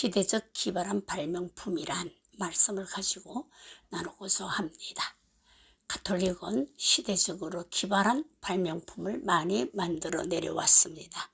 시대적 기발한 발명품이란 말씀을 가지고 나누고자 합니다. 가톨릭은 시대적으로 기발한 발명품을 많이 만들어 내려왔습니다.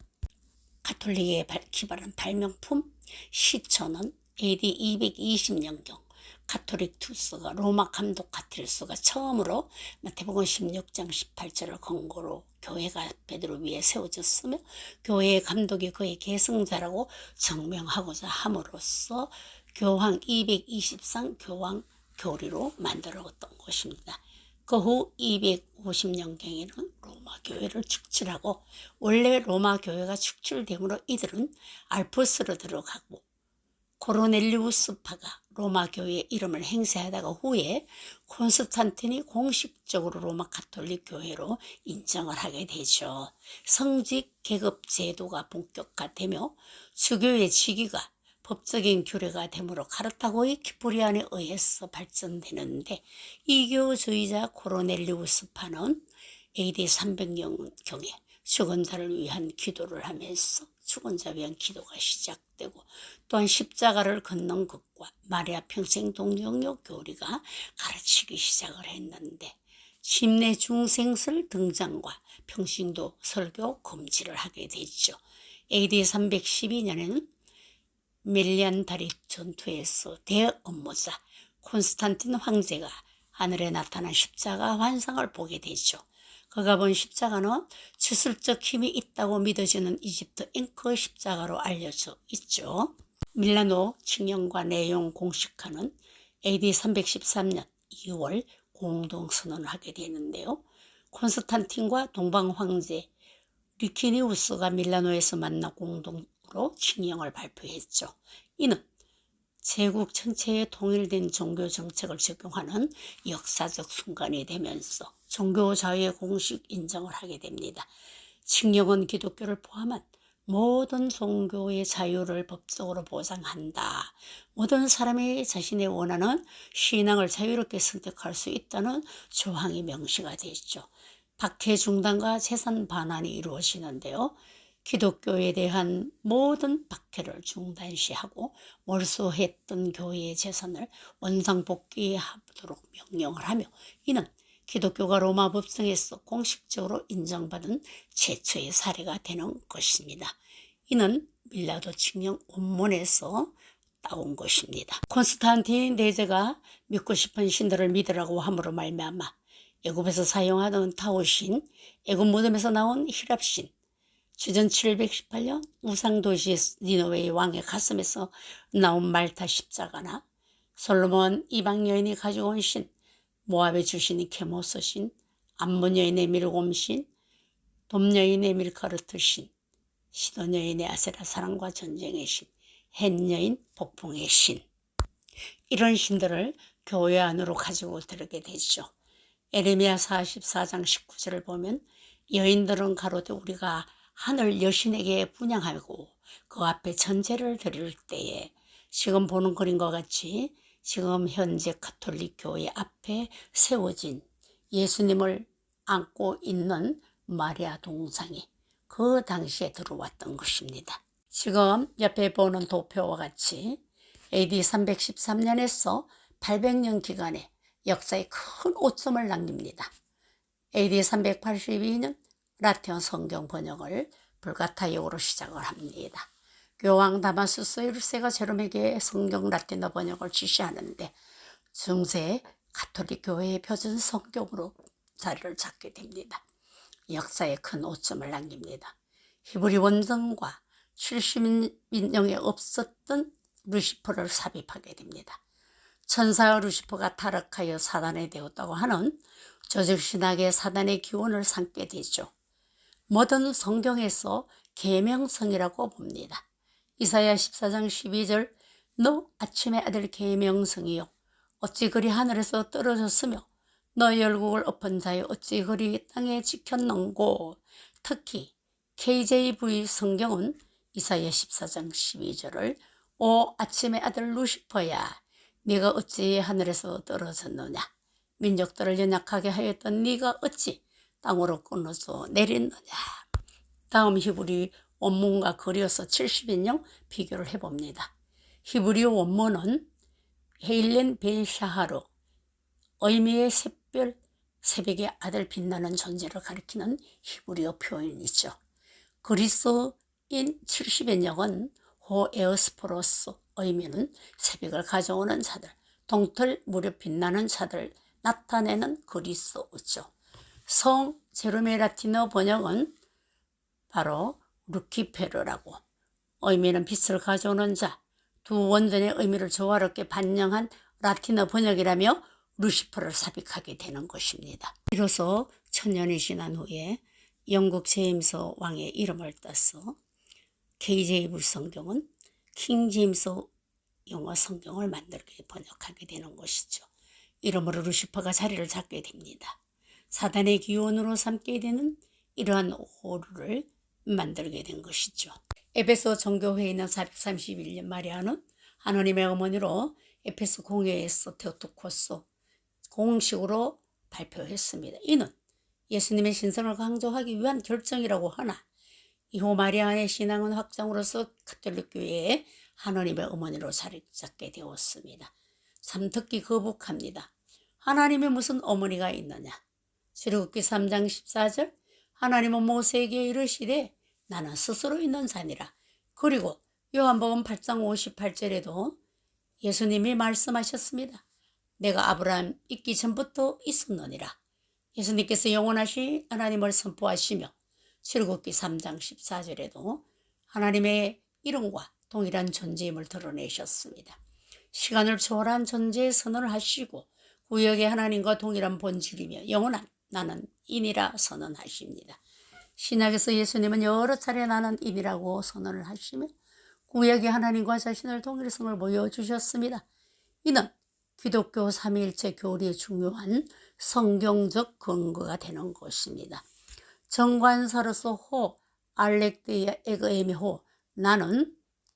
가톨릭의 기발한 발명품 시초는 AD 220년경 가톨릭 투스가 로마 감독 가티르스가 처음으로 마태복음 16장 18절을 근거로 교회가 베드로 위에 세워졌으며 교회의 감독이 그의 계승자라고 증명하고자 함으로써 교황 223 교황 교리로 만들어졌던 것입니다. 그 후 250년경에는 로마 교회를 축출하고 원래 로마 교회가 축출되므로 이들은 알프스로 들어가고 코르넬리우스파가 로마 교회의 이름을 행세하다가 후에 콘스탄틴이 공식적으로 로마 가톨릭 교회로 인정을 하게 되죠. 성직 계급 제도가 본격화되며 주교의 직위가 법적인 규례가 되므로 카르타고의 키프리안에 의해서 발전되는데 이교주의자 코르넬리우스파는 AD 300년경에 죽은 자를 위한 기도를 하면서 죽은 자 위한 기도가 시작되고 또한 십자가를 걷는 것과 마리아 평생 동정녀 교리가 가르치기 시작을 했는데 침례 중생설 등장과 평신도 설교 금지를 하게 됐죠. AD 312년에는 멜리안 다리 전투에서 대업무자 콘스탄틴 황제가 하늘에 나타난 십자가 환상을 보게 되죠. 그가 본 십자가는 주술적 힘이 있다고 믿어지는 이집트 앵커 십자가로 알려져 있죠. 밀라노 칙령과 내용 공식화는 AD 313년 2월 공동선언을 하게 되는데요. 콘스탄틴과 동방 황제 리키니우스가 밀라노에서 만나 공동으로 칙령을 발표했죠. 이는 제국 전체에 통일된 종교 정책을 적용하는 역사적 순간이 되면서 종교 자유의 공식 인정을 하게 됩니다. 칙령은 기독교를 포함한 모든 종교의 자유를 법적으로 보장한다. 모든 사람이 자신의 원하는 신앙을 자유롭게 선택할 수 있다는 조항이 명시가 되죠. 박해 중단과 재산 반환이 이루어지는데요. 기독교에 대한 모든 박해를 중단시하고 몰수했던 교회의 재산을 원상복귀하도록 명령을 하며 이는 기독교가 로마 법정에서 공식적으로 인정받은 최초의 사례가 되는 것입니다. 이는 밀라도 칙령 원문에서 따온 것입니다. 콘스탄틴 대제가 믿고 싶은 신들을 믿으라고 함으로 말미암아 애굽에서 사용하던 타오신, 애굽 무덤에서 나온 히랍신, 주전 718년 우상도시 니느웨의 왕의 가슴에서 나온 말타 십자가나 솔로몬 이방 여인이 가지고 온 신, 모압의 주신이 케모스 신, 암몬 여인의 밀곰 신, 돔 여인의 밀카르트 신, 시돈 여인의 아세라 사랑과 전쟁의 신, 헨 여인 폭풍의 신, 이런 신들을 교회 안으로 가지고 들어게 되죠. 에레미야 44장 19절을 보면 여인들은 가로되 우리가 하늘 여신에게 분향하고 그 앞에 전제를 드릴 때에 지금 보는 그림과 같이 지금 현재 가톨릭 교회 앞에 세워진 예수님을 안고 있는 마리아 동상이 그 당시에 들어왔던 것입니다. 지금 옆에 보는 도표와 같이 AD 313년에서 800년 기간에 역사에 큰 오점을 남깁니다. AD 382년 라틴어 성경 번역을 불가타역으로 시작을 합니다. 교황 다마수스 1세가 제롬에게 성경 라틴어 번역을 지시하는데 중세 가톨릭 교회의 표준 성경으로 자리를 잡게 됩니다. 역사에 큰 오점을 남깁니다. 히브리 원정과 70인용에 없었던 루시퍼를 삽입하게 됩니다. 천사 루시퍼가 타락하여 사단이 되었다고 하는 조직신학의 사단의 기원을 삼게 되죠. 모든 성경에서 계명성이라고 봅니다. 이사야 14장 12절 너 아침의 아들 계명성이요 어찌 그리 하늘에서 떨어졌으며 너의 열국을 엎은 자여 어찌 그리 땅에 지켰는고. 특히 KJV 성경은 이사야 14장 12절을 오 아침의 아들 루시퍼야 네가 어찌 하늘에서 떨어졌느냐. 민족들을 연약하게 하였던 네가 어찌 땅으로 끊어서 내렸느냐. 다음 히브리 원문과 그려서 70인용 비교를 해봅니다. 히브리어 원문은 헤일렌 벤 샤하루, 의미의 샛별, 새벽의 아들 빛나는 존재를 가리키는 히브리어 표현이죠. 그리스인 70연역은 호에어스포로스, 의미는 새벽을 가져오는 자들, 동틀 무렵 빛나는 자들 나타내는 그리스어죠. 성 제롬의 라틴어 번역은 바로 루키페르라고, 의미는 빛을 가져오는 자, 두 원전의 의미를 조화롭게 반영한 라틴어 번역이라며 루시퍼를 삽입하게 되는 것입니다. 비로소 천년이 지난 후에 영국 제임스 왕의 이름을 따서 KJ 불성경은 킹 제임스 영어 성경을 만들게 번역하게 되는 것이죠. 이러므로 루시퍼가 자리를 잡게 됩니다. 사단의 기원으로 삼게 되는 이러한 오류를 만들게 된 것이죠. 에베소 정교회의는 431년 마리아는 하나님의 어머니로 에페소 공회에서 테오토코스 공식으로 발표했습니다. 이는 예수님의 신성을 강조하기 위한 결정이라고 하나 이후 마리아의 신앙은 확장으로서 가톨릭 교회에 하나님의 어머니로 자리 잡게 되었습니다. 참 듣기 거북합니다. 하나님의 무슨 어머니가 있느냐? 출애굽기 3장 14절 하나님은 모세에게 이르시되 나는 스스로 있는 자니라. 그리고 요한복음 8장 58절에도 예수님이 말씀하셨습니다. 내가 아브라함 있기 전부터 있었느니라. 예수님께서 영원하신 하나님을 선포하시며 출애굽기 3장 14절에도 하나님의 이름과 동일한 존재임을 드러내셨습니다. 시간을 초월한 존재의 선언을 하시고 구약의 하나님과 동일한 본질이며 영원한 나는 인이라 선언하십니다. 신약에서 예수님은 여러 차례 나는 인이라고 선언을 하시며 구약의 하나님과 자신을 동일성을 보여주셨습니다. 이는 기독교 삼위일체 교리의 중요한 성경적 근거가 되는 것입니다. 정관사로서 호, 알렉데이아 에그에미호, 나는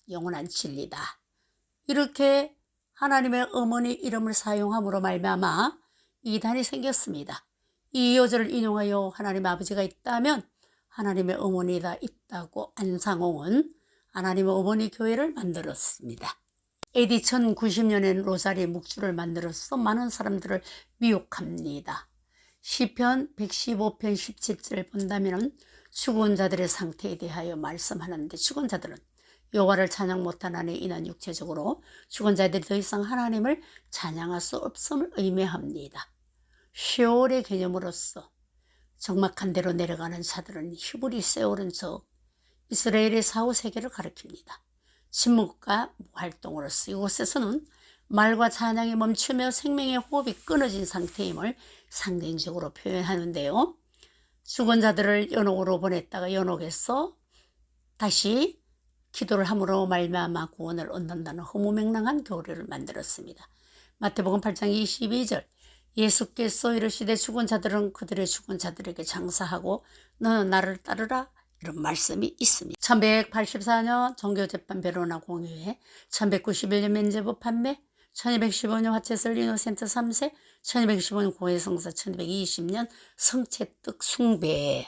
영원한 진리다. 이렇게 하나님의 어머니 이름을 사용함으로 말미암아 이단이 생겼습니다. 이 요절을 인용하여 하나님 아버지가 있다면 하나님의 어머니가 있다고 안상홍은 하나님의 어머니 교회를 만들었습니다. AD 1090년에는 로자리 묵주를 만들어서 많은 사람들을 미혹합니다. 시편 115편 17절을 본다면 죽은 자들의 상태에 대하여 말씀하는데 죽은 자들은 여호와를 찬양 못하나니 이는 육체적으로 죽은 자들이 더 이상 하나님을 찬양할 수 없음을 의미합니다. 시올의 개념으로서 적막한 데로 내려가는 자들은 히브리 세올은 저 이스라엘의 사후 세계를 가리킵니다. 침묵과 활동으로서 이곳에서는 말과 찬양이 멈추며 생명의 호흡이 끊어진 상태임을 상징적으로 표현하는데요. 죽은 자들을 연옥으로 보냈다가 연옥에서 다시 기도를 함으로 말미암아 구원을 얻는다는 허무맹랑한 교리를 만들었습니다. 마태복음 8장 22절 예수께서 이르시되 죽은 자들은 그들의 죽은 자들에게 장사하고 너는 나를 따르라 이런 말씀이 있습니다. 1184년 종교재판 베로나 공회회, 1191년 면제부 판매, 1215년 화채설 이노센트 3세, 1215년 고해성사, 1220년 성채떡 숭배.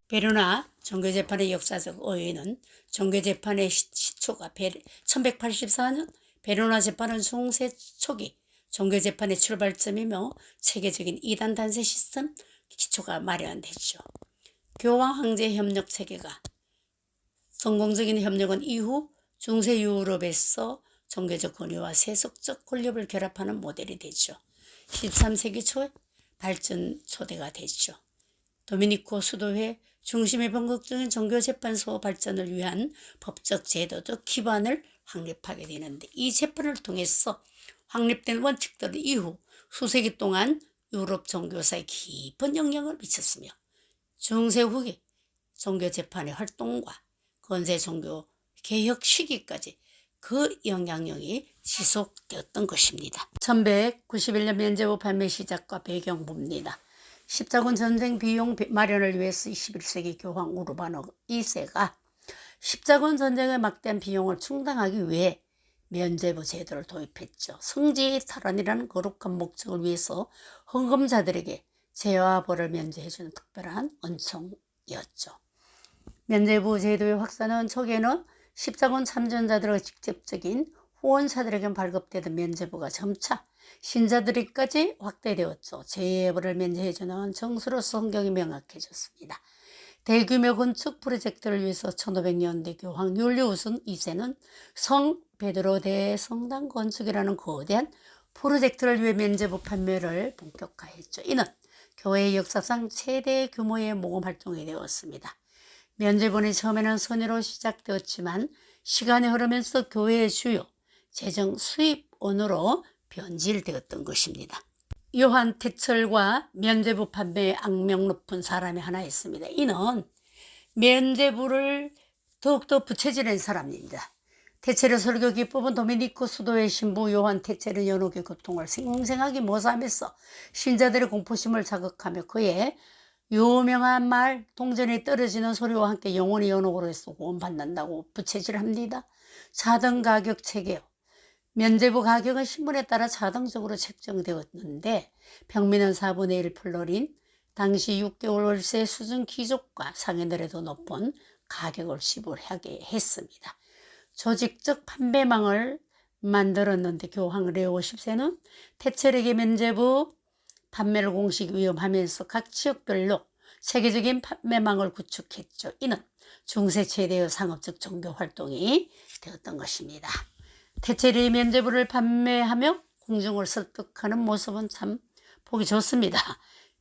베로나 종교재판의 역사적 의의는 종교재판의 시초가 1184년 베로나 재판은 중세 초기 종교재판의 출발점이며 체계적인 이단 단세 시스템 기초가 마련됐죠. 교황 황제 협력 체계가 성공적인 협력은 이후 중세 유럽에서 종교적 권위와 세속적 권력을 결합하는 모델이 되죠. 13세기 초에 발전 초대가 됐죠. 도미니코 수도회 중심의 변곡적인 종교재판소 발전을 위한 법적 제도적 기반을 확립하게 되는데 이 재판을 통해서 확립된 원칙들 이후 수세기 동안 유럽 종교사에 깊은 영향을 미쳤으며 중세 후기 종교재판의 활동과 근세 종교 개혁 시기까지 그 영향력이 지속되었던 것입니다. 1191년 면제부 판매 시작과 배경 봅니다. 십자군 전쟁 비용 마련을 위해서 21세기 교황 우르바노 2세가 십자군 전쟁의 막대한 비용을 충당하기 위해 면제부 제도를 도입했죠. 성지의 탈환이라는 거룩한 목적을 위해서 헌금자들에게 죄와 벌을 면제해주는 특별한 은총이었죠. 면제부 제도의 확산은 초기에는 십자군 참전자들의 직접적인 후원자들에겐 발급되던 면죄부가 점차 신자들에게까지 확대되었죠. 죄벌을 면제해주는 정수로서 성경이 명확해졌습니다. 대규모 건축 프로젝트를 위해서 1500년대 교황 율리우스 2세는 성 베드로 대성당 건축이라는 거대한 프로젝트를 위해 면죄부 판매를 본격화했죠. 이는 교회의 역사상 최대 규모의 모금 활동이 되었습니다. 면죄부는 처음에는 선의로 시작되었지만 시간이 흐르면서 교회의 주요 재정 수입원으로 변질되었던 것입니다. 요한 태철과 면죄부 판매에 악명 높은 사람이 하나 있습니다. 이는 면죄부를 더욱더 부채질한 사람입니다. 태철의 설교 기법은 도미니코 수도의 신부 요한 태철의 연옥의 고통을 생생하게 모사하면서 신자들의 공포심을 자극하며 그의 유명한 말 동전이 떨어지는 소리와 함께 영원히 연옥으로 해서 구원받는다고 부채질합니다. 차등 가격 체계요. 면죄부 가격은 신분에 따라 자동적으로 책정되었는데 평민은 4분의 1 플로린, 당시 6개월 월세 수준 귀족과 상인들에도 높은 가격을 지불하게 했습니다. 조직적 판매망을 만들었는데 교황 레오 10세는 태철에게 면죄부 판매를 공식 위임하면서 각 지역별로 세계적인 판매망을 구축했죠. 이는 중세 최대의 상업적 종교 활동이 되었던 것입니다. 태철이 면죄부를 판매하며 공중을 설득하는 모습은 참 보기 좋습니다.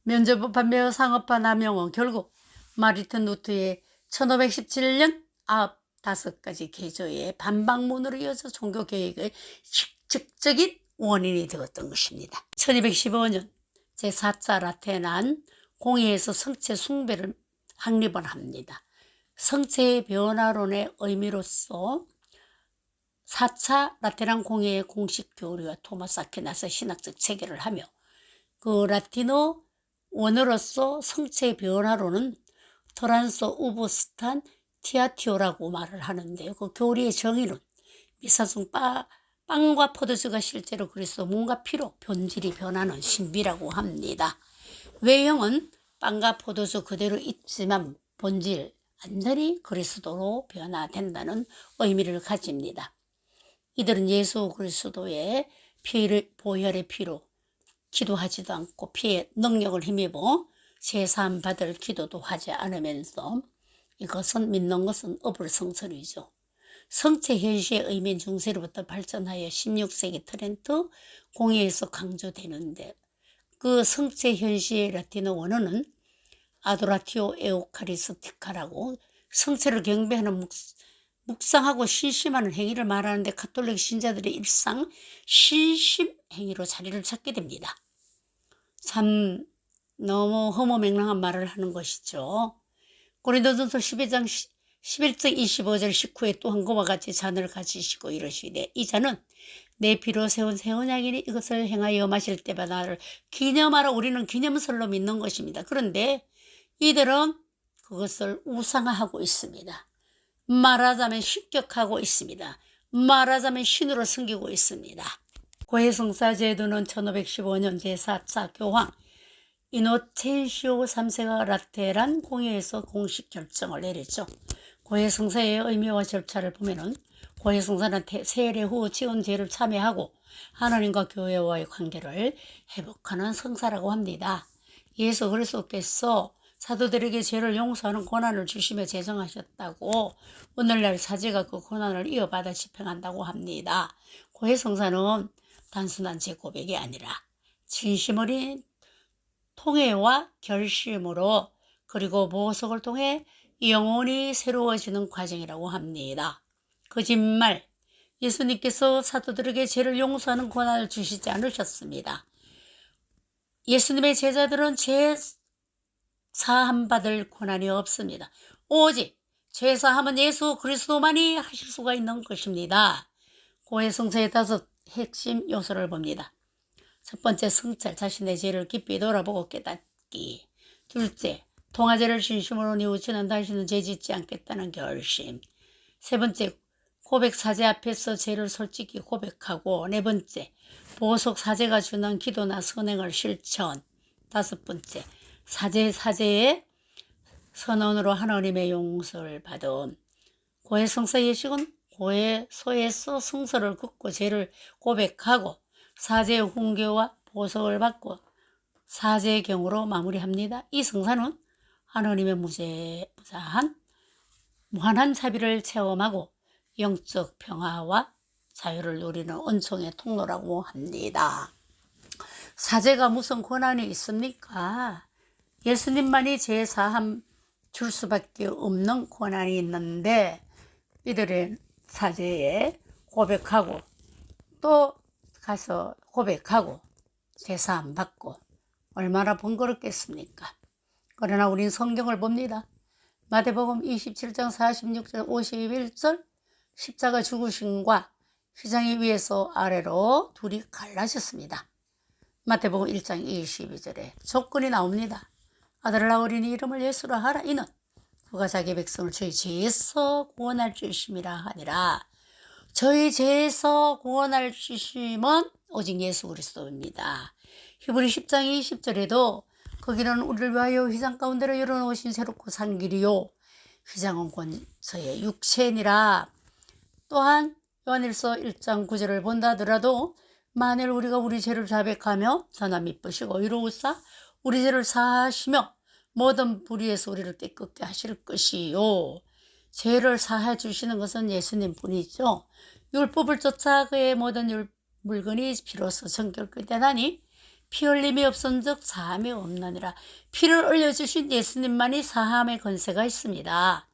면죄부 판매의 상업화 남용은 결국 마르틴 루터의 1517년 95가지 계조의 반박문으로 이어서 종교개혁의 직접적인 원인이 되었던 것입니다. 1215년 제4차 라테난 공회에서 성체 숭배를 확립을 합니다. 성체의 변화론의 의미로서 4차 라테란 공회의 공식 교리와 토마스 아퀴나스의 신학적 체계를 하며 그 라틴어 원어로서 성체의 변화론은 트란소 우브스탄 티아티오라고 말을 하는데요. 그 교리의 정의는 미사중 빵과 포도주가 실제로 그리스도 몸과 피로 본질이 변하는 신비라고 합니다. 외형은 빵과 포도주 그대로 있지만 본질 완전히 그리스도로 변화된다는 의미를 가집니다. 이들은 예수 그리스도의 피를 보혈의 피로 기도하지도 않고 피의 능력을 힘입어 제사함 받을 기도도 하지 않으면서 이것은 믿는 것은 어불성설이죠. 성체 현시의 의미인 중세로부터 발전하여 16세기 트렌트 공회에서 강조되는데 그 성체 현시의 라틴어 원어는 아도라티오 에우카리스티카라고 성체를 경배하는 묵상하고 신심하는 행위를 말하는데 가톨릭 신자들의 일상 신심 행위로 자리를 찾게 됩니다. 참 너무 허무맹랑한 말을 하는 것이죠. 고린도전서 12장 11장 25절 19에 또 한 것과 같이 잔을 가지시고 이러시되 이 잔은 내 피로 세운 새 언약이니 이것을 행하여 마실 때마다 나를 기념하라. 우리는 기념설로 믿는 것입니다. 그런데 이들은 그것을 우상화하고 있습니다. 말하자면 신격하고 있습니다. 말하자면 신으로 섬기고 있습니다. 고해성사 제도는 1515년 제4차 교황 이노첸시오 3세가 라테란 공회에서 공식 결정을 내렸죠. 고해성사의 의미와 절차를 보면은 고해성사는 세례 후 지은 죄를 참회하고 하나님과 교회와의 관계를 회복하는 성사라고 합니다. 예수 그리스도께서 사도들에게 죄를 용서하는 권한을 주시며 제정하셨다고 오늘날 사제가 그 권한을 이어받아 집행한다고 합니다. 고해성사는 단순한 제 고백이 아니라 진심 어린 통회와 결심으로 그리고 보석을 통해 영혼이 새로워지는 과정이라고 합니다. 거짓말, 예수님께서 사도들에게 죄를 용서하는 권한을 주시지 않으셨습니다. 예수님의 제자들은 죄 사함 받을 권한이 없습니다. 오직 죄 사함은 예수 그리스도만이 하실 수가 있는 것입니다. 고해성사의 5 핵심 요소를 봅니다. 첫 번째, 성찰, 자신의 죄를 깊이 돌아보고 깨닫기. 둘째, 통화죄를 진심으로 뉘우치는 다시는 죄 짓지 않겠다는 결심. 세 번째, 고백 사제 앞에서 죄를 솔직히 고백하고. 네 번째, 보석 사제가 주는 기도나 선행을 실천. 다섯 번째, 사제의 선언으로 하나님의 용서를 받음. 고해성사 예식은 고해소에서 승서를 긋고 죄를 고백하고 사제의 훈계와 보석을 받고 사제의 경우로 마무리합니다. 이 성사는 하느님의 무자한 무한한 자비를 체험하고 영적 평화와 자유를 누리는 은총의 통로라고 합니다. 사제가 무슨 권한이 있습니까? 예수님만이 죄 사함 줄 수밖에 없는 권한이 있는데 이들은 사제에 고백하고 또 가서 고백하고 죄 사함 받고 얼마나 번거롭겠습니까? 그러나 우린 성경을 봅니다. 마태복음 27장 46절 51절 십자가 죽으심과 휘장이 위에서 아래로 둘이 갈라졌습니다. 마태복음 1장 22절에 조건이 나옵니다. 아들아 어린이 이름을 예수라 하라. 이는 그가 자기 백성을 저희 죄에서 구원할 주심이라 하니라. 저희 죄에서 구원할 주심은 오직 예수 그리스도입니다. 히브리 10장 20절에도 거기는 우리를 위하여 휘장 가운데로 열어놓으신 새롭고 산 길이요 휘장은 권서의 육체니라. 또한 요한일서 1장 9절을 본다 하더라도 만일 우리가 우리 죄를 자백하며 전하 미쁘시고 의로우사 우리 죄를 사하시며 모든 불의에서 우리를 깨끗게 하실 것이요. 죄를 사해 주시는 것은 예수님 뿐이죠. 율법을 쫓아 그의 모든 물건이 피로써 정결케 되나니 피 흘림이 없은즉 사함이 없느니라. 피를 흘려주신 예수님만이 사함의 권세가 있습니다.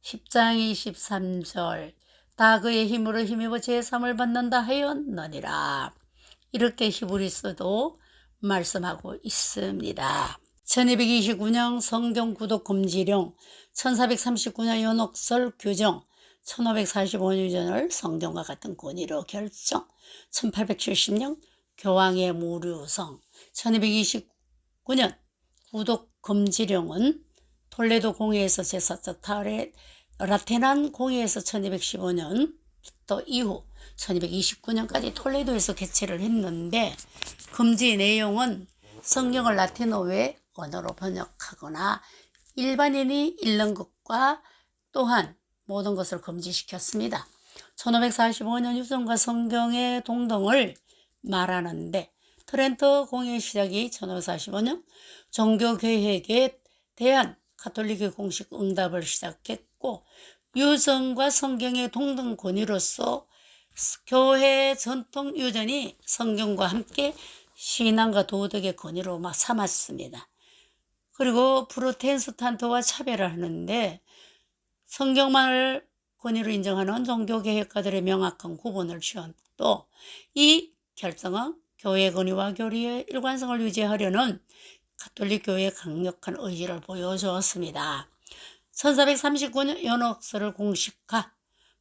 10장 23절 다 그의 힘으로 힘입어 제사함을 받는다 하였느니라. 이렇게 히브리서도 말씀하고 있습니다. 1229년 성경 구독 금지령, 1439년 연옥설 규정, 1545년을 성경과 같은 권위로 결정, 1870년 교황의 무류성, 1229년 구독 금지령은 톨레도 공회에서 제4차 라테난 공회에서 1215년부터 이후 1229년까지 톨레도에서 개최를 했는데 금지 내용은 성경을 라틴어 외 언어로 번역하거나 일반인이 읽는 것과 또한 모든 것을 금지시켰습니다. 1545년 유전과 성경의 동등을 말하는데 트렌트 공회 시작이 1545년 종교개혁에 대한 가톨릭의 공식 응답을 시작했고 유전과 성경의 동등 권위로서 교회 전통 유전이 성경과 함께 신앙과 도덕의 권위로 삼았습니다. 그리고 프로테스탄트와 차별을 하는데 성경만을 권위로 인정하는 종교개혁가들의 명확한 구분을 지었고 이 결정은 교회 권위와 교리의 일관성을 유지하려는 가톨릭 교회의 강력한 의지를 보여주었습니다. 1439년 연옥설을 공식화,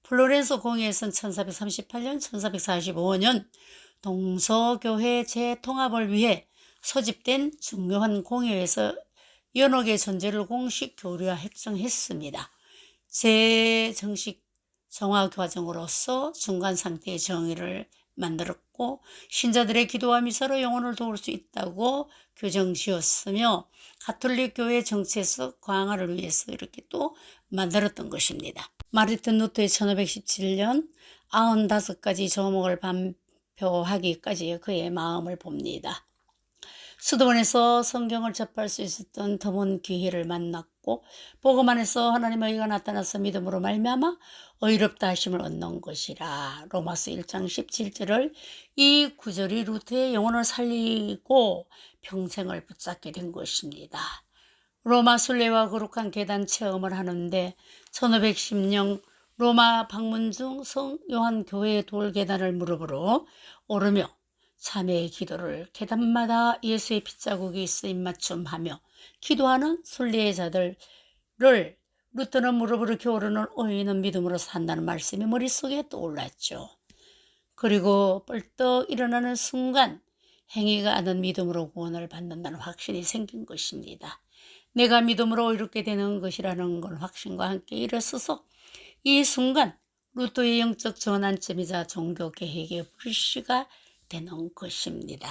플로렌스 공회에서는 1438년, 1445년 동서교회 재통합을 위해 소집된 중요한 공회에서 연옥의 존재를 공식 교류와 획정했습니다. 재정식 정화 과정으로서 중간 상태의 정의를 만들었고 신자들의 기도와 미사로 영혼을 도울 수 있다고 규정지었으며 가톨릭 교회 정체성 강화를 위해서 이렇게 또 만들었던 것입니다. 마르틴 루터의 1517년 95가지 조목을 발표하기까지 그의 마음을 봅니다. 수도원에서 성경을 접할 수 있었던 드문 기회를 만났고 복음 안에서 하나님의 의가 나타나서 믿음으로 말미암아 의롭다 하심을 얻는 것이라. 로마서 1장 17절을 이 구절이 루터의 영혼을 살리고 평생을 붙잡게 된 것입니다. 로마 순례와 거룩한 계단 체험을 하는데 1510년 로마 방문 중 성 요한 교회의 돌계단을 무릎으로 오르며 참회의 기도를 계단마다 예수의 핏자국이 있어 입맞춤하며 기도하는 순례자들을 루터는 무릎으로 기어오르는 의인은 믿음으로 산다는 말씀이 머릿속에 떠올랐죠. 그리고 벌떡 일어나는 순간 행위가 아닌 믿음으로 구원을 받는다는 확신이 생긴 것입니다. 내가 믿음으로 의롭게 되는 것이라는 건 확신과 함께 일어서서 이 순간 루터의 영적 전환점이자 종교개혁의 불씨가 되는 것입니다.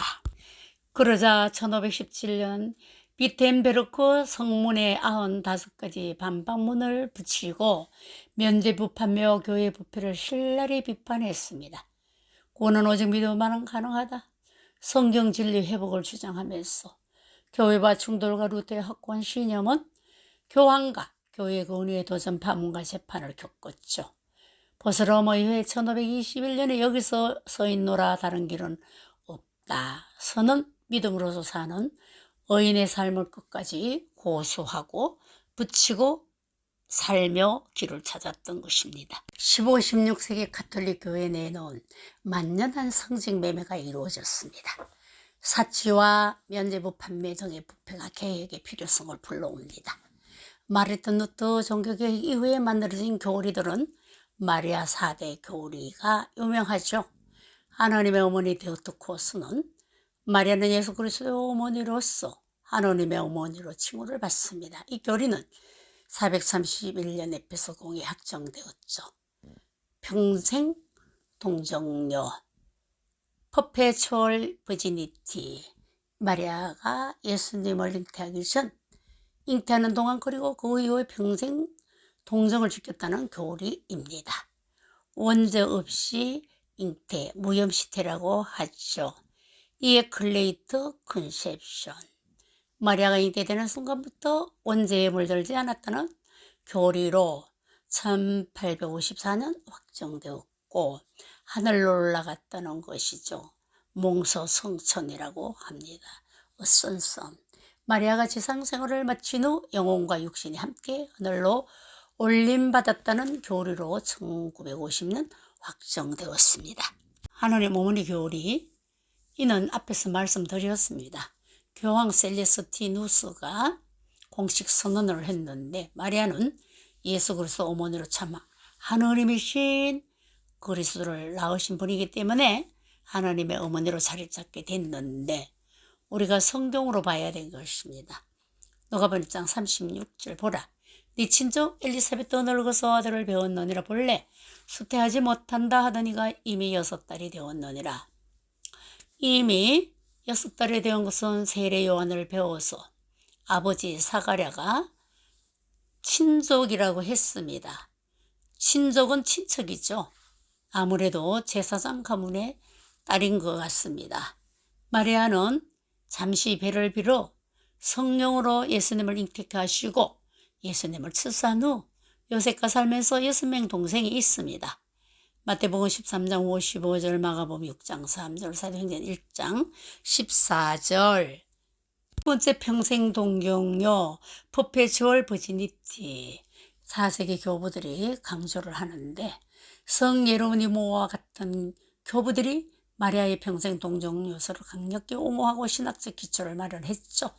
그러자 1517년 비텐베르크 성문에 95가지 반박문을 붙이고 면죄부 판매와 교회 부패를 신랄히 비판했습니다. 구원은 오직 믿음만은 가능하다. 성경 진리 회복을 주장하면서 교회와 충돌과 루터의 확고한 신념은 교황과 교회 권위의 도전 파문과 재판을 겪었죠. 보스럼 의회 1521년에 여기서 서 있노라 다른 길은 없다. 서는 믿음으로서 사는 의인의 삶을 끝까지 고수하고 붙이고 살며 길을 찾았던 것입니다. 15, 16세기 가톨릭 교회 내에는 만연한 성직 매매가 이루어졌습니다. 사치와 면죄부 판매 등의 부패가 개혁의 필요성을 불러옵니다. 마르틴 루터 종교개혁 이후에 만들어진 교리들은 마리아 4대 교리가 유명하죠. 하나님의 어머니 데오토코스는 마리아는 예수 그리스도의 어머니로서 하나님의 어머니로 칭호를 받습니다. 이 교리는 431년 에페소 공의에 확정되었죠. 평생 동정녀, 퍼페추얼 버지니티, 마리아가 예수님을 잉태하기 전, 잉태하는 동안 그리고 그 이후에 평생 동정을 지켰다는 교리입니다. 원죄 없이 잉태, 무염시태라고 하죠. 이에 클레이트 컨셉션, 마리아가 잉태되는 순간부터 원죄에 물들지 않았다는 교리로 1854년 확정되었고 하늘로 올라갔다는 것이죠. 몽서성천이라고 합니다. 어선선, 마리아가 지상생활을 마친 후 영혼과 육신이 함께 하늘로 올림받았다는 교리로 1950년 확정되었습니다. 하나님 어머니 교리, 이는 앞에서 말씀드렸습니다. 교황 셀레스티누스가 공식 선언을 했는데 마리아는 예수 그리스도 어머니로 참 하느님이신 그리스도를 낳으신 분이기 때문에 하나님의 어머니로 자리 잡게 됐는데 우리가 성경으로 봐야 될 것입니다. 누가복음 1장 36절 보라. 네 친족 엘리사벳도 늙어서 아들을 배웠느니라. 본래 수태하지 못한다 하더니가 이미 6달이 되었느니라. 이미 6달이 되은 것은 세례 요한을 배워서 아버지 사가랴가 친족이라고 했습니다. 친족은 친척이죠. 아무래도 제사장 가문의 딸인 것 같습니다. 마리아는 잠시 배를 빌어 성령으로 예수님을 잉태케 하시고 예수님을 출산 후 요셉과 살면서 6명 동생이 있습니다. 마태복음 13장 55절, 마가복음 6장 3절, 사도행전 1장 14절. 두 번째 평생 동정녀, 퍼페추얼 버지니티. 4세기 교부들이 강조를 하는데 성 예로니모와 같은 교부들이 마리아의 평생 동정녀서를 강력히 옹호하고 신학적 기초를 마련했죠.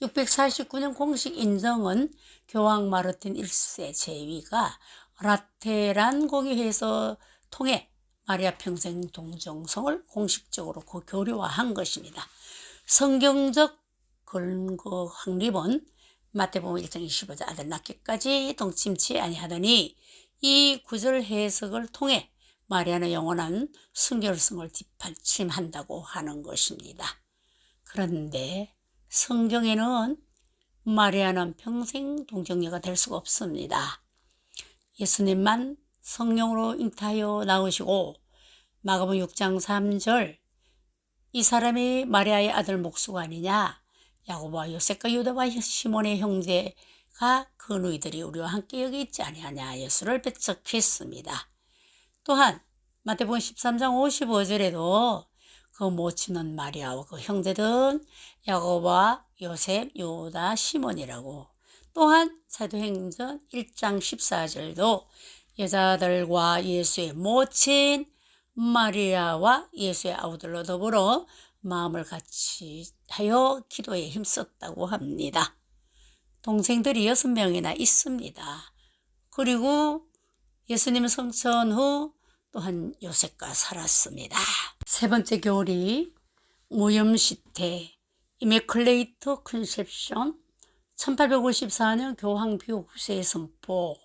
649년 공식 인정은 교황 마르틴 1세 제위가 라테란 공의회에서 통해 마리아 평생 동정성을 공식적으로 교류화한 것입니다. 성경적 근거 확립은 마태복음 1장 25절 아들 낳기까지 동침치 아니하더니 이 구절 해석을 통해 마리아는 영원한 순결성을 뒷받침한다고 하는 것입니다. 그런데 성경에는 마리아는 평생 동정녀가 될 수가 없습니다. 예수님만 성령으로 잉태하여 낳으시고 마가복음 6장 3절 이 사람이 마리아의 아들 목수가 아니냐, 야고보와 요셉과 유다와 시몬의 형제가 그 누이들이 우리와 함께 여기 있지 아니하냐, 예수를 배척했습니다. 또한 마태복음 13장 55절에도 그 모친은 마리아와 그 형제들은 야고보와 요셉, 유다, 시몬이라고. 또한 사도행전 1장 14절도 여자들과 예수의 모친 마리아와 예수의 아우들로 더불어 마음을 같이 하여 기도에 힘썼다고 합니다. 동생들이 6명이나 있습니다. 그리고 예수님 성천 후 또한 요셉과 살았습니다. 세 번째 교리, 무염시태, 이메클레이트 컨셉션, 1854년 교황 비오 9세의 선포,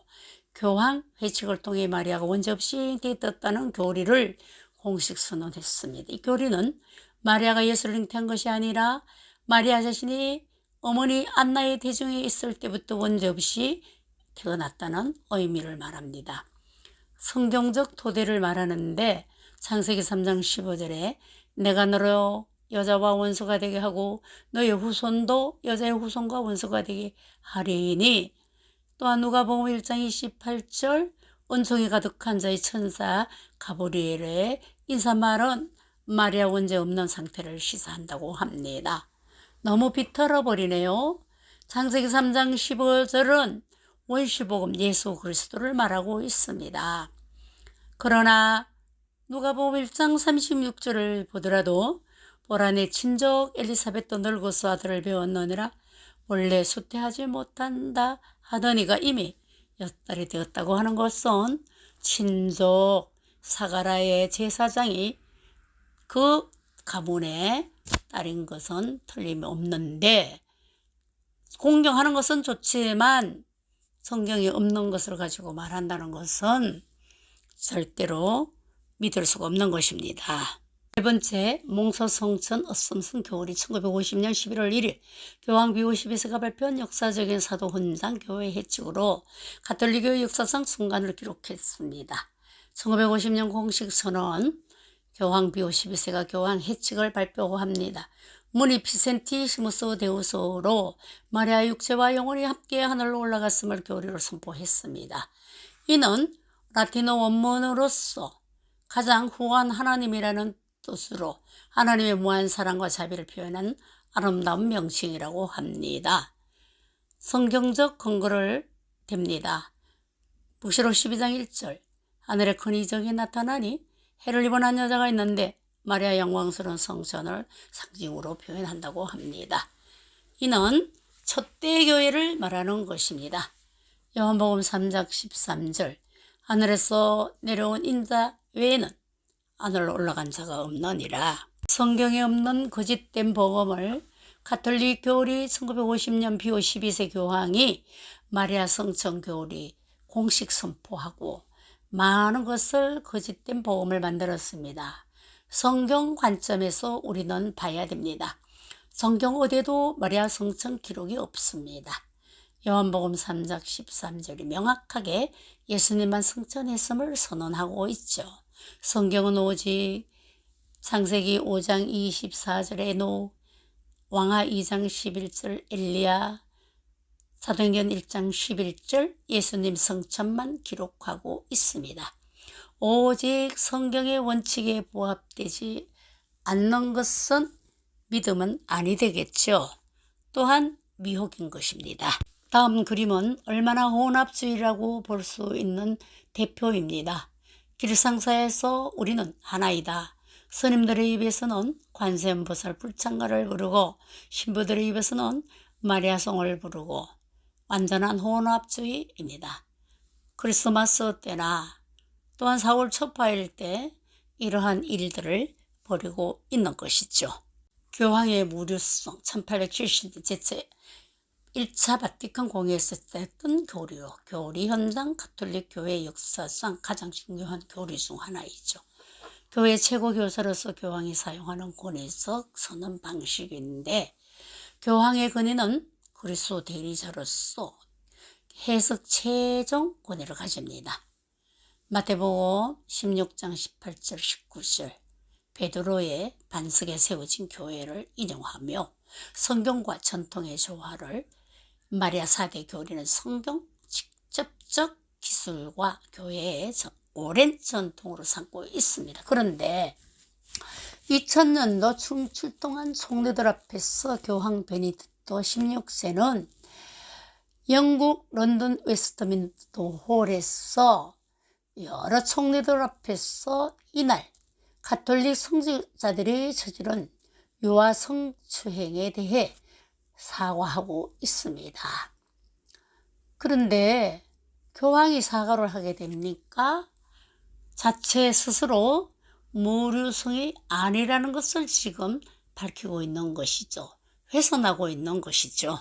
교황 회칙을 통해 마리아가 원죄 없이 잉태했다는 교리를 공식 선언했습니다. 이 교리는 마리아가 예수를 잉태한 것이 아니라 마리아 자신이 어머니 안나의 대중에 있을 때부터 원죄없이 태어났다는 의미를 말합니다. 성경적 토대를 말하는데 창세기 3장 15절에 내가 너로 여자와 원수가 되게 하고 너의 후손도 여자의 후손과 원수가 되게 하리니, 또한 누가복음 1장 28절 은총이 가득한 자의 천사 가브리엘의 인사말은 마리아 원죄 없는 상태를 시사한다고 합니다. 너무 비틀어 버리네요. 창세기 3장 15절은 원시복음 예수 그리스도를 말하고 있습니다. 그러나 누가복음 1장 36절을 보더라도 보라 내 친족 엘리사벳도 늙어서 아들을 배웠느니라 원래 수태하지 못한다 하더니가 이미 6달이 되었다고 하는 것은 친족 사가라의 제사장이 그 가문의 딸인 것은 틀림이 없는데, 공경하는 것은 좋지만 성경에 없는 것을 가지고 말한다는 것은 절대로 믿을 수가 없는 것입니다. 네 번째, 몽서성천 어썸슨 교리 1950년 11월 1일 교황 비오 12세가 발표한 역사적인 사도 훈장 교회 해칙으로 가톨릭교의 역사상 순간을 기록했습니다. 1950년 공식 선언 교황 비오 12세가 교황 해칙을 발표합니다. 무니 피센티시무스 데우스로 마리아 육체와 영혼이 함께 하늘로 올라갔음을 교리로 선포했습니다. 이는 라틴어 원문으로서 가장 후한 하나님이라는 뜻으로 하나님의 무한 사랑과 자비를 표현한 아름다운 명칭이라고 합니다. 성경적 근거를 댑니다. 묵시록 12장 1절 하늘에 큰 이적이 나타나니 해를 입은 한 여자가 있는데 마리아 영광스러운 성전을 상징으로 표현한다고 합니다. 이는 첫대 교회를 말하는 것입니다. 요한복음 3장 13절 하늘에서 내려온 인자 외에는 하늘로 올라간 자가 없느니라. 성경에 없는 거짓된 복음을 가톨릭 교리 1950년 비오 12세 교황이 마리아 성천 교리 공식 선포하고 많은 것을 거짓된 복음을 만들었습니다. 성경 관점에서 우리는 봐야 됩니다. 성경 어디에도 마리아 성천 기록이 없습니다. 요한복음 3장 13절이 명확하게 예수님만 성천했음을 선언하고 있죠. 성경은 오직 창세기 5장 24절에 왕하 2장 11절 엘리야, 사도행전 1장 11절 예수님 성천만 기록하고 있습니다. 오직 성경의 원칙에 부합되지 않는 것은 믿음은 아니 되겠죠. 또한 미혹인 것입니다. 다음 그림은 얼마나 혼합주의라고 볼 수 있는 대표입니다. 길상사에서 우리는 하나이다. 스님들의 입에서는 관세음보살 불창가를 부르고 신부들의 입에서는 마리아송을 부르고 완전한 혼합주의입니다. 크리스마스 때나 또한 4월 초파일 때 이러한 일들을 벌이고 있는 것이죠. 교황의 무료성 1870년 제체 1차 바티칸 공회에서 했던 교리요. 교리 현장 가톨릭 교회 역사상 가장 중요한 교리 중 하나이죠. 교회 최고 교사로서 교황이 사용하는 권위적 선언 방식인데, 교황의 권위는 그리스도 대리자로서 해석 최종 권위를 가집니다. 마태복음 16장 18절 19절 베드로의 반석에 세워진 교회를 인용하며 성경과 전통의 조화를, 마리아 4대 교리는 성경 직접적 기술과 교회의 오랜 전통으로 삼고 있습니다. 그런데 2000년도 출동한 총리들 앞에서 교황 베네딕토 16세는 영국 런던 웨스트민스터 홀에서 여러 총리들 앞에서 이날 가톨릭 성직자들이 저지른 유아 성추행에 대해 사과하고 있습니다. 그런데 교황이 사과를 하게 됩니까? 자체 스스로 무류성이 아니라는 것을 지금 밝히고 있는 것이죠. 훼손하고 있는 것이죠.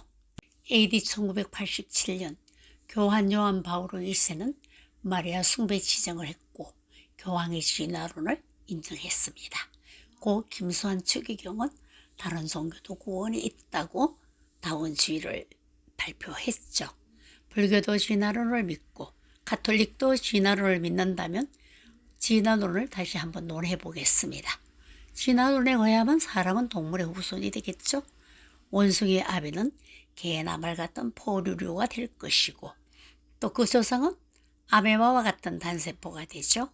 AD 1987년 교황 요한 바오로 1세는 마리아 숭배 지정을 했고 교황의 진화론을 인정했습니다. 고 김수환 추기경은 다른 종교도 구원이 있다고 다원주의를 발표했죠. 불교도 진화론을 믿고 가톨릭도 진화론을 믿는다면 진화론을 다시 한번 논해 보겠습니다. 진화론에 의하면 사람은 동물의 후손이 되겠죠. 원숭이의 아비는 개나 말 같은 포유류가 될 것이고 또 그 조상은 아메바와 같은 단세포가 되죠.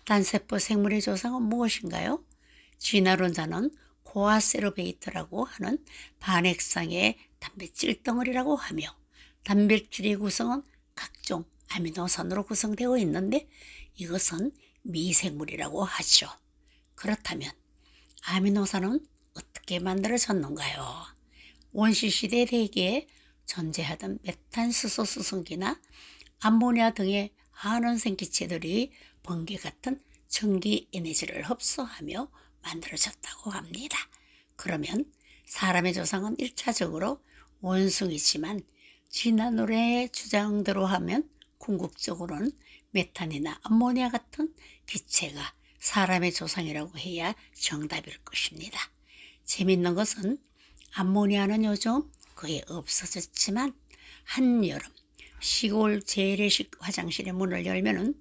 단세포 생물의 조상은 무엇인가요? 진화론자는 코아세르베이트라고 하는 반액상의 단백질 덩어리라고 하며 단백질의 구성은 각종 아미노산으로 구성되어 있는데 이것은 미생물이라고 하죠. 그렇다면 아미노산은 어떻게 만들어졌는가요? 원시시대 대기에 존재하던 메탄수소 수증기나 암모니아 등의 한원생 기체들이 번개 같은 전기 에너지를 흡수하며 만들어졌다고 합니다. 그러면 사람의 조상은 1차적으로 원숭이지만 진화론의 주장대로 하면 궁극적으로는 메탄이나 암모니아 같은 기체가 사람의 조상이라고 해야 정답일 것입니다. 재밌는 것은 암모니아는 요즘 거의 없어졌지만 한여름 시골 재래식 화장실의 문을 열면은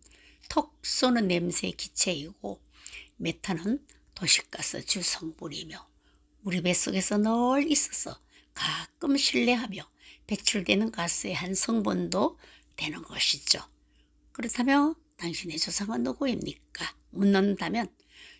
톡 쏘는 냄새의 기체이고 메탄은 도시가스 주 성분이며 우리 뱃속에서 늘 있어서 가끔 실내하며 배출되는 가스의 한 성분도 되는 것이죠. 그렇다면 당신의 조상은 누구입니까? 묻는다면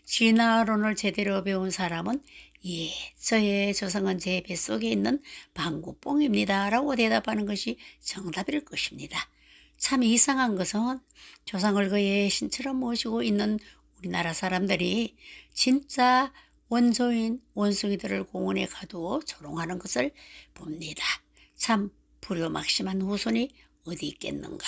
진화론을 제대로 배운 사람은 예, 저의 조상은 제 뱃속에 있는 방구뽕입니다 라고 대답하는 것이 정답일 것입니다. 참 이상한 것은 조상을 그의 신처럼 모시고 있는 우리나라 사람들이 진짜 원조인 원숭이들을 공원에 가두어 조롱하는 것을 봅니다. 참 불효막심한 후손이 어디 있겠는가.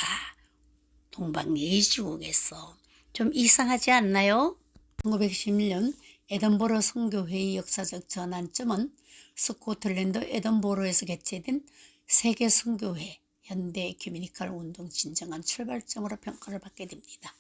동방예의지국에서 좀 이상하지 않나요? 1911년 에든버러 선교회의 역사적 전환점은 스코틀랜드 에든버러에서 개최된 세계 선교회 현대 에큐메니컬 운동 진정한 출발점으로 평가를 받게 됩니다.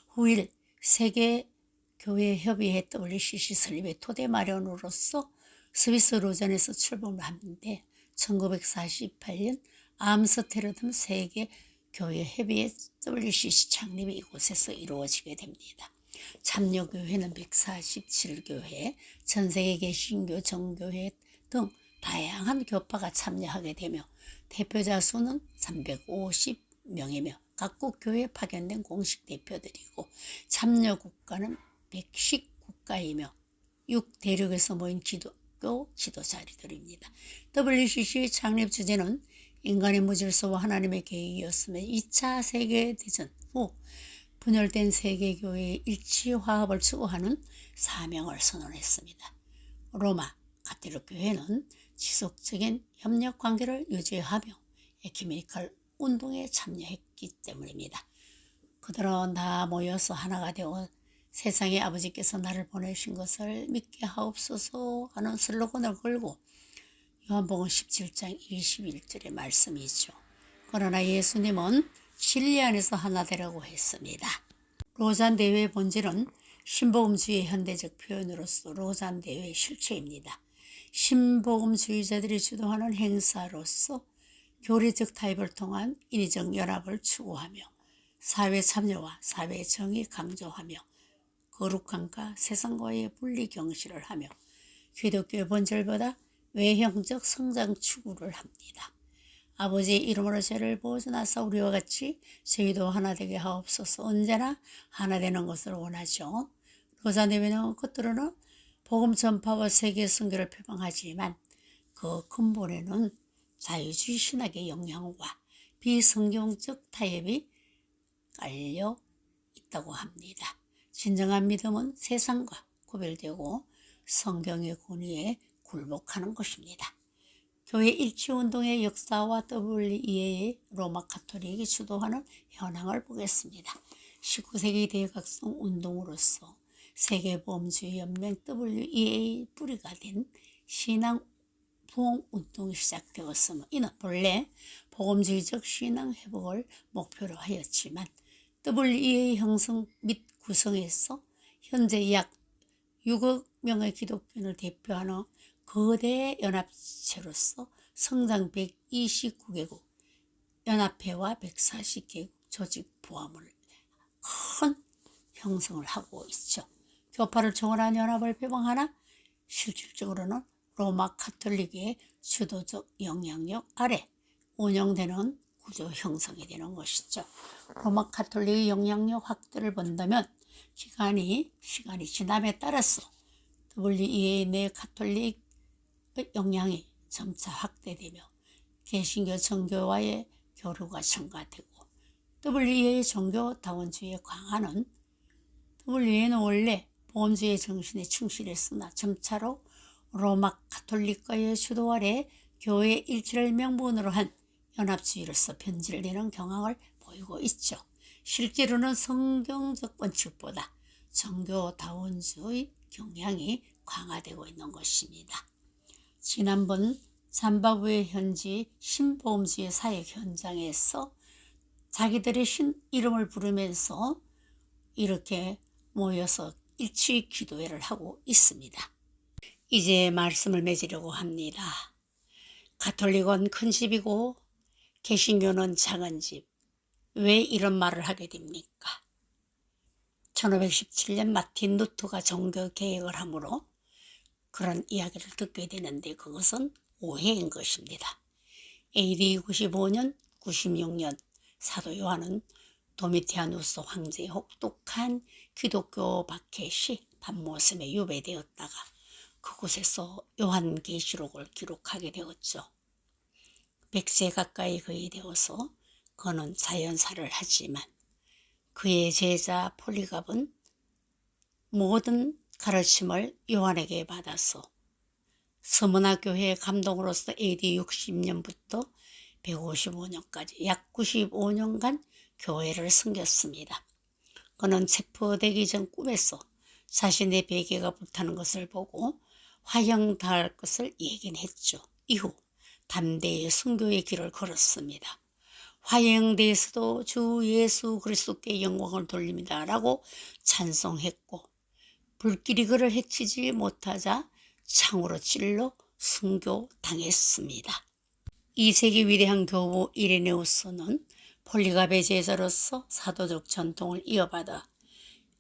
후일 세계교회협의회 WCC 설립의 토대 마련으로서 스위스 로잔에서 출범하는데 1948년 암스테르담 세계교회협의회 WCC 창립이 이곳에서 이루어지게 됩니다. 참여교회는 147교회, 전세계 개신교, 정교회 등 다양한 교파가 참여하게 되며 대표자 수는 350명이며 각국 교회에 파견된 공식 대표들이고 참여 국가는 110국가이며 6대륙에서 모인 기독교 지도자들입니다. WCC의 창립 주제는 인간의 무질서와 하나님의 계획이었으며 2차 세계대전 후 분열된 세계교회의 일치화합을 추구하는 사명을 선언했습니다. 로마 가톨릭 교회는 지속적인 협력 관계를 유지하며 에큐메니컬 운동에 참여했기 때문입니다. 그들은 다 모여서 하나가 되어 세상의 아버지께서 나를 보내신 것을 믿게 하옵소서 하는 슬로건을 걸고 요한복음 17장 21절의 말씀이죠. 그러나 예수님은 진리 안에서 하나 되라고 했습니다. 로잔 대회의 본질은 신복음주의의 현대적 표현으로서 로잔 대회의 실체입니다. 신복음주의자들이 주도하는 행사로서 교리적 타협을 통한 인위적 연합을 추구하며 사회 참여와 사회 정의 강조하며 거룩함과 세상과의 분리 경시를 하며 기독교의 본질보다 외형적 성장 추구를 합니다. 아버지의 이름으로 죄를 보존하사 우리와 같이 저희도 하나 되게 하옵소서. 언제나 하나 되는 것을 원하죠. 로잔 대회는 겉으로는 복음 전파와 세계 선교를 표방하지만 그 근본에는 자유주의 신학의 영향과 비성경적 타협이 깔려 있다고 합니다. 진정한 믿음은 세상과 구별되고 성경의 권위에 굴복하는 것입니다. 교회 일치운동의 역사와 WEA의 로마 가톨릭이 주도하는 현황을 보겠습니다. 19세기 대각성 운동으로서 세계보험주의연맹 WEA 뿌리가 된 신앙 부흥운동이 시작되었으며 이는 본래 복음주의적 신앙 회복을 목표로 하였지만 WEA 형성 및 구성에서 현재 약 6억 명의 기독교인을 대표하는 거대 연합체로서 성장 129개국, 연합회와 140개국 조직 포함을 큰 형성을 하고 있죠. 교파를 초월한 연합을 표방하나 실질적으로는 로마 카톨릭의 주도적 영향력 아래 운영되는 구조 형성이 되는 것이죠. 로마 카톨릭의 영향력 확대를 본다면 시간이 지남에 따라서 WEA 내 카톨릭의 영향이 점차 확대되며 개신교 정교와의 교류가 첨가되고 WEA의 종교다원주의의 강화는 WEA는 원래 보험주의 정신에 충실했으나 점차로 로마 카톨릭과의 주도 아래 교회 일치를 명분으로 한 연합주의로서 변질되는 경향을 보이고 있죠. 실제로는 성경적 원칙보다 종교다원주의 경향이 강화되고 있는 것입니다. 지난번 잠바브웨 현지 신보험주의 사역 현장에서 자기들의 신 이름을 부르면서 이렇게 모여서 일치 기도회를 하고 있습니다. 이제 말씀을 맺으려고 합니다. 가톨릭은 큰 집이고 개신교는 작은 집. 왜 이런 말을 하게 됩니까? 1517년 마틴 루터가 종교 개혁을 하므로 그런 이야기를 듣게 되는데 그것은 오해인 것입니다. AD 95년, 96년 사도 요한은 도미티아누스 황제의 혹독한 기독교 박해시 반모섬에 유배되었다가 그곳에서 요한계시록을 기록하게 되었죠. 100세 가까이 그이 되어서 그는 자연사를 하지만 그의 제자 폴리갑은 모든 가르침을 요한에게 받아서 서문화 교회의 감독으로서 AD 60년부터 155년까지 약 95년간 교회를 섬겼습니다. 그는 체포되기 전 꿈에서 자신의 베개가 불타는 것을 보고 화형당할 것을 예견했죠. 이후 담대히 순교의 길을 걸었습니다. 화형대에서도 주 예수 그리스도께 영광을 돌립니다 라고 찬송했고 불길이 그를 해치지 못하자 창으로 찔러 순교당했습니다. 2세기 위대한 교부 이레네우스는 폴리갑의 제자로서 사도적 전통을 이어받아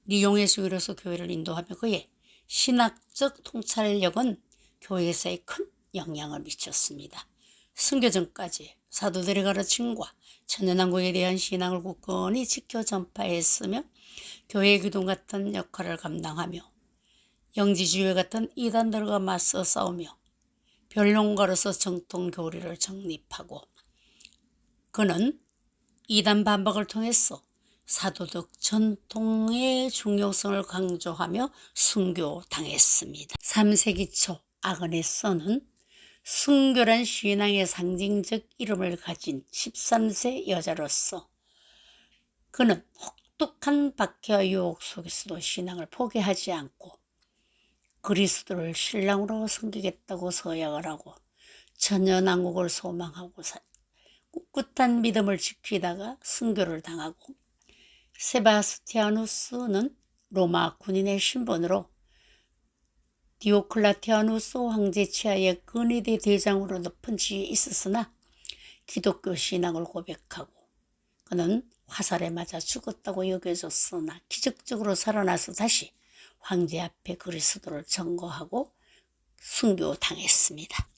리옹의 수교로서 교회를 인도하며 그의 신학적 통찰력은 교회사에 큰 영향을 미쳤습니다. 순교 전까지 사도들의 가르침과 천연왕국에 대한 신앙을 굳건히 지켜 전파했으며 교회의 기둥 같은 역할을 감당하며 영지주의 같은 이단들과 맞서 싸우며 변론가로서 정통 교리를 정립하고 그는 이단 반박을 통해서 사도적 전통의 중요성을 강조하며 순교당했습니다. 3세기 초 아그네스는 순교란 신앙의 상징적 이름을 가진 13세 여자로서 그는 혹독한 박해와 유혹 속에서도 신앙을 포기하지 않고 그리스도를 신랑으로 섬기겠다고 서약을 하고 천연왕국을 소망하고 꿋꿋한 믿음을 지키다가 순교를 당하고 세바스티아누스는 로마 군인의 신분으로 디오클라티아누스 황제 치하의 근위대 대장으로 높은 지위에 있었으나 기독교 신앙을 고백하고 그는 화살에 맞아 죽었다고 여겨졌으나 기적적으로 살아나서 다시 황제 앞에 그리스도를 전거하고 순교당했습니다.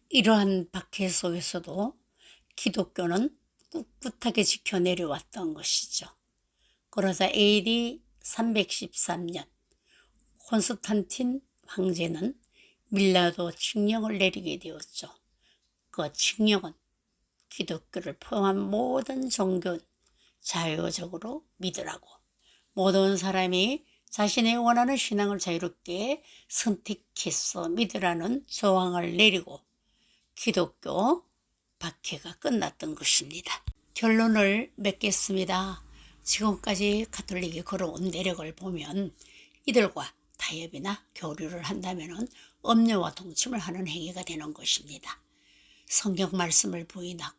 이러한 박해 속에서도 기독교는 꿋꿋하게 지켜내려왔던 것이죠. 그러자 AD 313년 콘스탄틴 황제는 밀라도 칙령을 내리게 되었죠. 그 칙령은 기독교를 포함한 모든 종교는 자유적으로 믿으라고 모든 사람이 자신의 원하는 신앙을 자유롭게 선택해서 믿으라는 조항을 내리고 기독교 박해가 끝났던 것입니다. 결론을 맺겠습니다. 지금까지 가톨릭이 걸어온 내력을 보면 이들과 타협이나 교류를 한다면 엄려와 동침을 하는 행위가 되는 것입니다. 성경 말씀을 부인하고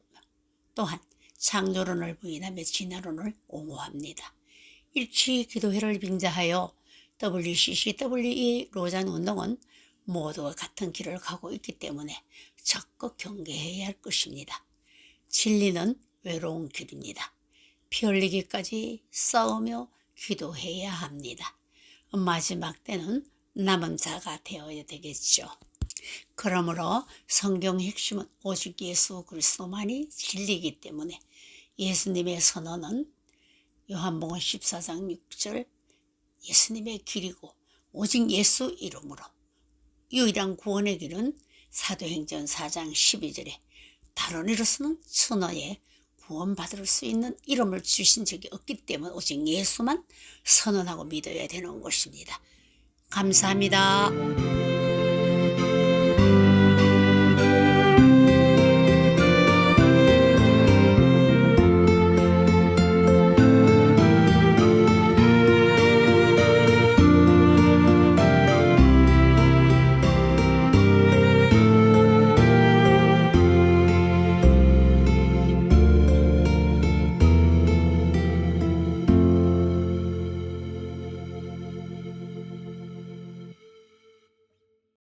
또한 창조론을 부인하며 진화론을 옹호합니다. 일치 기도회를 빙자하여 WCC WEA 로잔 운동은 모두가 같은 길을 가고 있기 때문에 적극 경계해야 할 것입니다. 진리는 외로운 길입니다. 피 흘리기까지 싸우며 기도해야 합니다. 마지막 때는 남은 자가 되어야 되겠죠. 그러므로 성경의 핵심은 오직 예수 그리스도만이 진리이기 때문에 예수님의 선언은 요한복음 14장 6절 예수님의 길이고 오직 예수 이름으로 유일한 구원의 길은 사도행전 4장 12절에 다른 이로서는 천하에 구원받을 수 있는 이름을 주신 적이 없기 때문에 오직 예수만 선언하고 믿어야 되는 것입니다. 감사합니다.